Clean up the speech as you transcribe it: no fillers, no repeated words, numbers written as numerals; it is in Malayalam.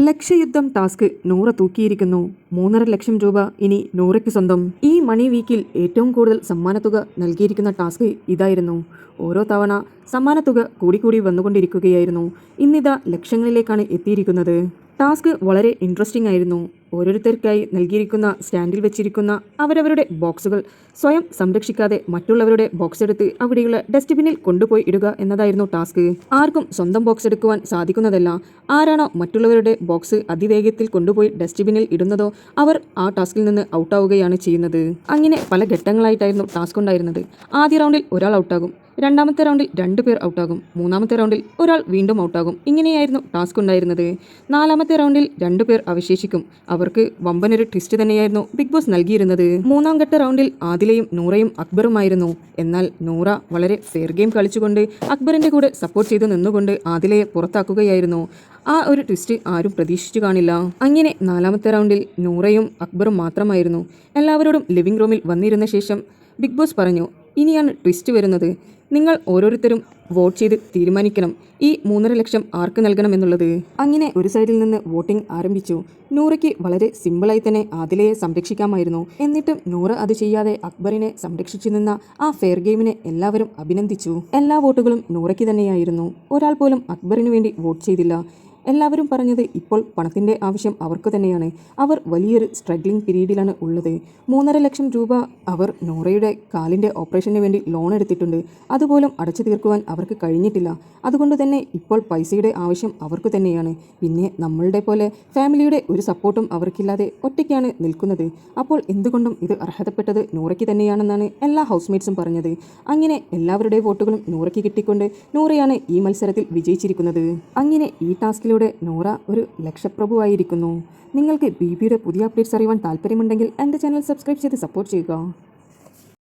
ലക്ഷയുദ്ധം ടാസ്ക് നൂറ തൂക്കിയിരിക്കുന്നു. 3,50,000 രൂപ ഇനി നൂറയ്ക്ക് സ്വന്തം. ഈ മണി വീക്കിൽ ഏറ്റവും കൂടുതൽ സമ്മാനത്തുക നൽകിയിരിക്കുന്ന ടാസ്ക് ഇതായിരുന്നു. ഓരോ തവണ സമ്മാനത്തുക കൂടിക്കൂടി വന്നുകൊണ്ടിരിക്കുകയായിരുന്നു. ഇന്നിതാ ലക്ഷങ്ങളിലേക്കാണ് എത്തിയിരിക്കുന്നത്. ടാസ്ക് വളരെ ഇൻട്രസ്റ്റിംഗ് ആയിരുന്നു. ഓരോരുത്തർക്കായി നൽകിയിരിക്കുന്ന സ്റ്റാൻഡിൽ വെച്ചിരിക്കുന്ന അവരവരുടെ ബോക്സുകൾ സ്വയം സംരക്ഷിക്കാതെ മറ്റുള്ളവരുടെ ബോക്സ് എടുത്ത് അവിടെയുള്ള ഡസ്റ്റ്ബിന്നിൽ കൊണ്ടുപോയി ഇടുക എന്നതായിരുന്നു ടാസ്ക്. ആർക്കും സ്വന്തം ബോക്സ് എടുക്കുവാൻ സാധിക്കുന്നതല്ല. ആരാണോ മറ്റുള്ളവരുടെ ബോക്സ് അതിവേഗത്തിൽ കൊണ്ടുപോയി ഡസ്റ്റ്ബിന്നിൽ ഇടുന്നതോ അവർ ആ ടാസ്കിൽ നിന്ന് ഔട്ടാവുകയാണ് ചെയ്യുന്നത്. അങ്ങനെ പല ഘട്ടങ്ങളായിട്ടായിരുന്നു ടാസ്ക് ഉണ്ടായിരുന്നത്. ആദ്യ റൗണ്ടിൽ ഒരാൾ ഔട്ടാകും, രണ്ടാമത്തെ റൗണ്ടിൽ 2 പേർ ഔട്ടാകും, മൂന്നാമത്തെ റൗണ്ടിൽ ഒരാൾ വീണ്ടും ഔട്ടാകും. ഇങ്ങനെയായിരുന്നു ടാസ്ക് ഉണ്ടായിരുന്നത്. നാലാമത്തെ റൗണ്ടിൽ 2 പേർ അവശേഷിക്കും. അവർക്ക് വമ്പനൊരു ട്വിസ്റ്റ് തന്നെയായിരുന്നു ബിഗ് ബോസ് നൽകിയിരുന്നത്. മൂന്നാം ഘട്ട റൗണ്ടിൽ ആദിലയും നൂറയും അക്ബറുമായിരുന്നു. എന്നാൽ നൂറ വളരെ ഫെയർ ഗെയിം കളിച്ചുകൊണ്ട് അക്ബറിന്റെ കൂടെ സപ്പോർട്ട് ചെയ്ത് നിന്നുകൊണ്ട് ആദിലയെ പുറത്താക്കുകയായിരുന്നു. ആ ഒരു ട്വിസ്റ്റ് ആരും പ്രതീക്ഷിച്ചു കാണില്ല. അങ്ങനെ നാലാമത്തെ റൗണ്ടിൽ നൂറയും അക്ബറും മാത്രമായിരുന്നു. എല്ലാവരോടും ലിവിംഗ് റൂമിൽ വന്നിരുന്ന ശേഷം ബിഗ് ബോസ് പറഞ്ഞു, ഇനിയാണ് ട്വിസ്റ്റ് വരുന്നത്. നിങ്ങൾ ഓരോരുത്തരും വോട്ട് ചെയ്ത് തീരുമാനിക്കണം ഈ 3,50,000 ആർക്ക് നൽകണമെന്നുള്ളത്. അങ്ങനെ ഒരു സൈഡിൽ നിന്ന് വോട്ടിംഗ് ആരംഭിച്ചു. നൂറയ്ക്ക് വളരെ സിമ്പിളായി തന്നെ ആദിലയെ സംരക്ഷിക്കാമായിരുന്നു. എന്നിട്ടും നൂറ അത് ചെയ്യാതെ അക്ബറിനെ സംരക്ഷിച്ചു നിന്ന ആ ഫെയർ ഗെയിമിനെ എല്ലാവരും അഭിനന്ദിച്ചു. എല്ലാ വോട്ടുകളും നൂറയ്ക്ക് തന്നെയായിരുന്നു. ഒരാൾ പോലും അക്ബറിന് വേണ്ടി വോട്ട് ചെയ്തില്ല. എല്ലാവരും പറഞ്ഞത് ഇപ്പോൾ പണത്തിൻ്റെ ആവശ്യം അവർക്ക് തന്നെയാണ്. അവർ വലിയൊരു സ്ട്രഗ്ലിംഗ് പീരീഡിലാണ് ഉള്ളത്. 3,50,000 രൂപ അവർ നൂറയുടെ കാലിൻ്റെ ഓപ്പറേഷന് വേണ്ടി ലോൺ എടുത്തിട്ടുണ്ട്. അതുപോലും അടച്ചു തീർക്കുവാൻ അവർക്ക് കഴിഞ്ഞിട്ടില്ല. അതുകൊണ്ട് തന്നെ ഇപ്പോൾ പൈസയുടെ ആവശ്യം അവർക്ക് തന്നെയാണ്. പിന്നെ നമ്മളുടെ പോലെ ഫാമിലിയുടെ ഒരു സപ്പോർട്ടും അവർക്കില്ലാതെ ഒറ്റയ്ക്കാണ് നിൽക്കുന്നത്. അപ്പോൾ എന്തുകൊണ്ടും ഇത് അർഹതപ്പെട്ടത് നൂറയ്ക്ക് തന്നെയാണെന്നാണ് എല്ലാ ഹൗസ്മേറ്റ്സും പറഞ്ഞത്. അങ്ങനെ എല്ലാവരുടെ വോട്ടുകളും നൂറയ്ക്ക് കിട്ടിക്കൊണ്ട് നൂറയാണ് ഈ മത്സരത്തിൽ വിജയിച്ചിരിക്കുന്നത്. അങ്ങനെ ഈ ടാസ്കിൽ നൂറ ഒരു ലക്ഷപ്രഭുവായിരിക്കുന്നു. നിങ്ങൾക്ക് ബിബിയുടെ പുതിയ അപ്ഡേറ്റ്സ് അറിയുവാൻ താല്പര്യമുണ്ടെങ്കിൽ എൻ്റെ ചാനൽ സബ്സ്ക്രൈബ് ചെയ്ത് സപ്പോർട്ട് ചെയ്യുക.